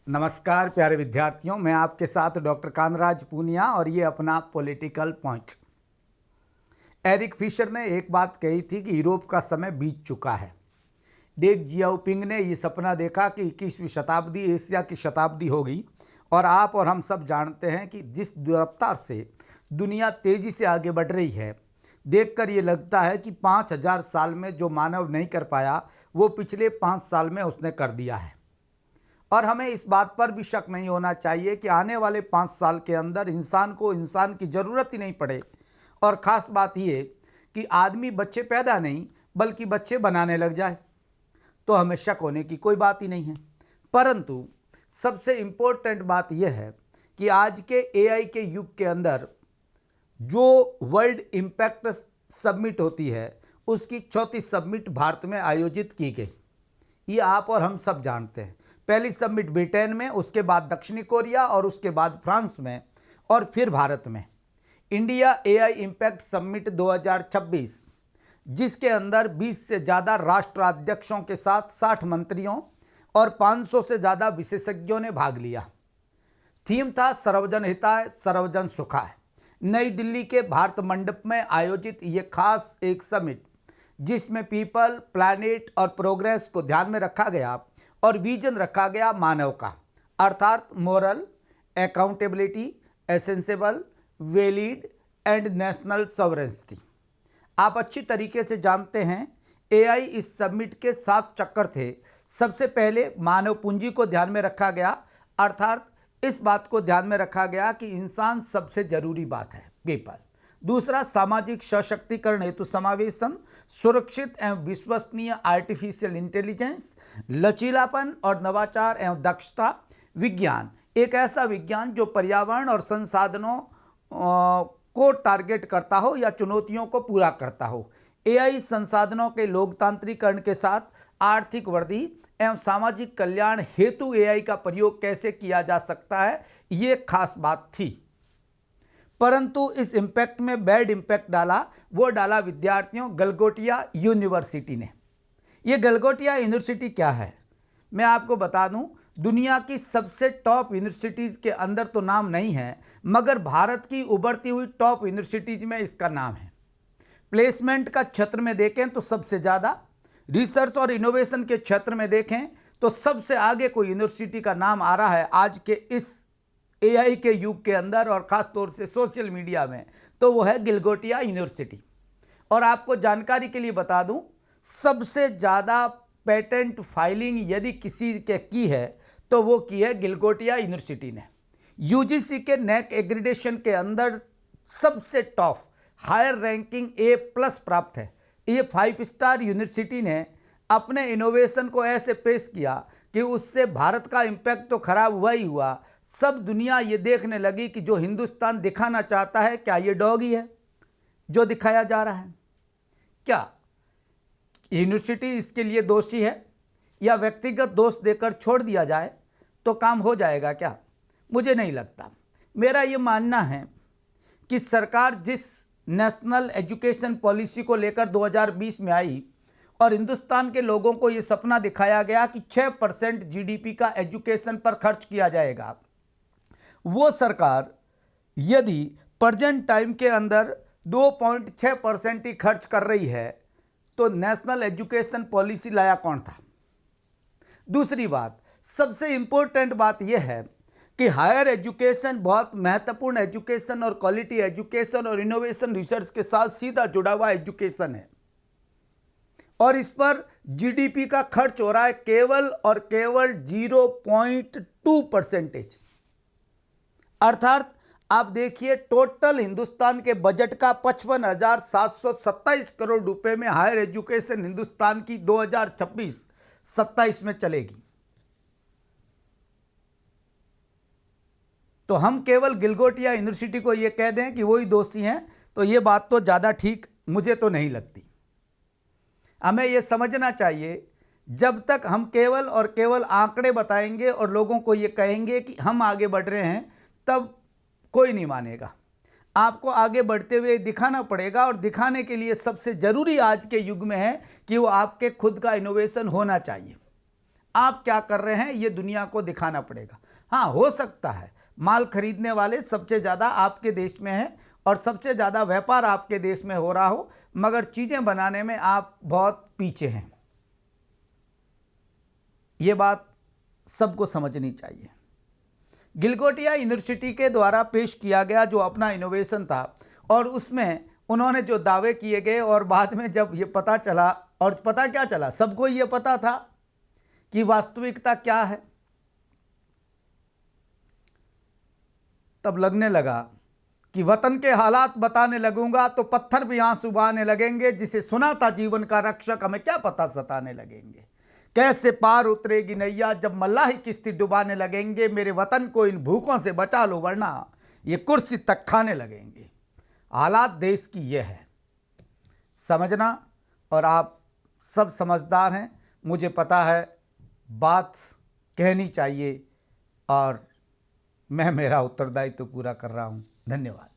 नमस्कार प्यारे विद्यार्थियों, मैं आपके साथ डॉक्टर कांतराज पूनिया और ये अपना पॉलिटिकल पॉइंट। एरिक फिशर ने एक बात कही थी कि यूरोप का समय बीत चुका है। डेंग जियाओपिंग ने ये सपना देखा कि 21वीं शताब्दी एशिया की शताब्दी होगी और आप और हम सब जानते हैं कि जिस रफ्तार से दुनिया तेज़ी से आगे बढ़ रही है, देखकर ये लगता है कि 5000 साल में जो मानव नहीं कर पाया वो पिछले 5 साल में उसने कर दिया है। और हमें इस बात पर भी शक नहीं होना चाहिए कि आने वाले 5 साल के अंदर इंसान को इंसान की ज़रूरत ही नहीं पड़े। और ख़ास बात ये कि आदमी बच्चे पैदा नहीं बल्कि बच्चे बनाने लग जाए, तो हमें शक होने की कोई बात ही नहीं है। परंतु सबसे इम्पोर्टेंट बात यह है कि आज के एआई के युग के अंदर जो वर्ल्ड इम्पैक्ट समिट होती है उसकी चौथी समिट भारत में आयोजित की गई। ये आप और हम सब जानते हैं। पहली समिट ब्रिटेन में, उसके बाद दक्षिणी कोरिया और उसके बाद फ्रांस में और फिर भारत में। इंडिया एआई इम्पैक्ट समिट 2026, जिसके अंदर 20 से ज़्यादा राष्ट्राध्यक्षों के साथ 60 मंत्रियों और 500 से ज़्यादा विशेषज्ञों ने भाग लिया। थीम था सर्वजन हिताय सर्वजन सुखाय। नई दिल्ली के भारत मंडप में आयोजित ये खास एक समिट, जिसमें पीपल, प्लैनेट और प्रोग्रेस को ध्यान में रखा गया और विजन रखा गया मानव का, अर्थात moral, accountability, accessible, valid and national sovereignty. आप अच्छी तरीके से जानते हैं एआई इस समिट के 7 चक्कर थे। सबसे पहले मानव पूंजी को ध्यान में रखा गया, अर्थात इस बात को ध्यान में रखा गया कि इंसान सबसे जरूरी बात है, पीपल। दूसरा, सामाजिक सशक्तिकरण हेतु समावेशन, सुरक्षित एवं विश्वसनीय आर्टिफिशियल इंटेलिजेंस, लचीलापन और नवाचार एवं दक्षता। विज्ञान, एक ऐसा विज्ञान जो पर्यावरण और संसाधनों को टारगेट करता हो या चुनौतियों को पूरा करता हो। एआई संसाधनों के लोकतांत्रिकरण के साथ आर्थिक वृद्धि एवं सामाजिक कल्याण हेतु एआई का प्रयोग कैसे किया जा सकता है, ये खास बात थी। परंतु इस इम्पैक्ट में बैड इम्पैक्ट डाला, वो डाला विद्यार्थियों गलगोटिया यूनिवर्सिटी ने। ये गलगोटिया यूनिवर्सिटी क्या है, मैं आपको बता दूं, दुनिया की सबसे टॉप यूनिवर्सिटीज़ के अंदर तो नाम नहीं है, मगर भारत की उभरती हुई टॉप यूनिवर्सिटीज़ में इसका नाम है। प्लेसमेंट का क्षेत्र में देखें तो सबसे ज़्यादा, रिसर्च और इनोवेशन के क्षेत्र में देखें तो सबसे आगे कोई यूनिवर्सिटी का नाम आ रहा है आज के इस एआई के युग के अंदर और ख़ास तौर से सोशल मीडिया में, तो वो है गलगोटिया यूनिवर्सिटी। और आपको जानकारी के लिए बता दूं, सबसे ज़्यादा पेटेंट फाइलिंग यदि किसी के की है तो वो की है गलगोटिया यूनिवर्सिटी ने। यूजीसी के नेक एग्रीडेशन के अंदर सबसे टॉप हायर रैंकिंग A+ प्राप्त है। ये 5 स्टार यूनिवर्सिटी ने अपने इनोवेशन को ऐसे पेश किया कि उससे भारत का इम्पैक्ट तो खराब हुआ ही हुआ, सब दुनिया ये देखने लगी कि जो हिंदुस्तान दिखाना चाहता है, क्या ये डॉगी है जो दिखाया जा रहा है? क्या यूनिवर्सिटी इसके लिए दोषी है या व्यक्तिगत दोष देकर छोड़ दिया जाए तो काम हो जाएगा क्या? मुझे नहीं लगता। मेरा ये मानना है कि सरकार जिस नेशनल एजुकेशन पॉलिसी को लेकर 2020 में आई और हिंदुस्तान के लोगों को ये सपना दिखाया गया कि 6% जीडीपी का एजुकेशन पर खर्च किया जाएगा, वो सरकार यदि प्रेजेंट टाइम के अंदर 2.6% ही खर्च कर रही है तो नेशनल एजुकेशन पॉलिसी लाया कौन था? दूसरी बात, सबसे इम्पोर्टेंट बात यह है कि हायर एजुकेशन बहुत महत्वपूर्ण एजुकेशन और क्वालिटी एजुकेशन और इनोवेशन रिसर्च के साथ सीधा जुड़ा हुआ एजुकेशन है और इस पर जीडीपी का खर्च हो रहा है केवल और केवल 0.2%। अर्थात आप देखिए, टोटल हिंदुस्तान के बजट का 55,727 करोड़ रुपए में हायर एजुकेशन हिंदुस्तान की 2026-27 में चलेगी। तो हम केवल गलगोटिया यूनिवर्सिटी को ये कह दें कि वही दोषी हैं, तो ये बात तो ज़्यादा ठीक मुझे तो नहीं लगती। हमें ये समझना चाहिए, जब तक हम केवल और केवल आंकड़े बताएंगे और लोगों को ये कहेंगे कि हम आगे बढ़ रहे हैं, तब कोई नहीं मानेगा। आपको आगे बढ़ते हुए दिखाना पड़ेगा और दिखाने के लिए सबसे ज़रूरी आज के युग में है कि वो आपके खुद का इनोवेशन होना चाहिए। आप क्या कर रहे हैं ये दुनिया को दिखाना पड़ेगा। हाँ, हो सकता है माल खरीदने वाले सबसे ज़्यादा आपके देश में हैं और सबसे ज़्यादा व्यापार आपके देश में हो रहा हो, मगर चीज़ें बनाने में आप बहुत पीछे हैं। ये बात सबको समझनी चाहिए। गिलगोटिया यूनिवर्सिटी के द्वारा पेश किया गया जो अपना इनोवेशन था और उसमें उन्होंने जो दावे किए गए और बाद में जब ये पता चला, और पता क्या चला, सबको ये पता था कि वास्तविकता क्या है, तब लगने लगा कि वतन के हालात बताने लगूंगा तो पत्थर भी आंसू बहाने लगेंगे। जिसे सुना था जीवन का रक्षक हमें क्या पता सताने लगेंगे। कैसे पार उतरेगी नैया जब मल्लाही किश्ती डुबाने लगेंगे। मेरे वतन को इन भूखों से बचा लो वरना ये कुर्सी तक खाने लगेंगे। हालात देश की ये है, समझना। और आप सब समझदार हैं, मुझे पता है बात कहनी चाहिए और मैं मेरा उत्तरदायित्व पूरा कर रहा हूँ। धन्यवाद।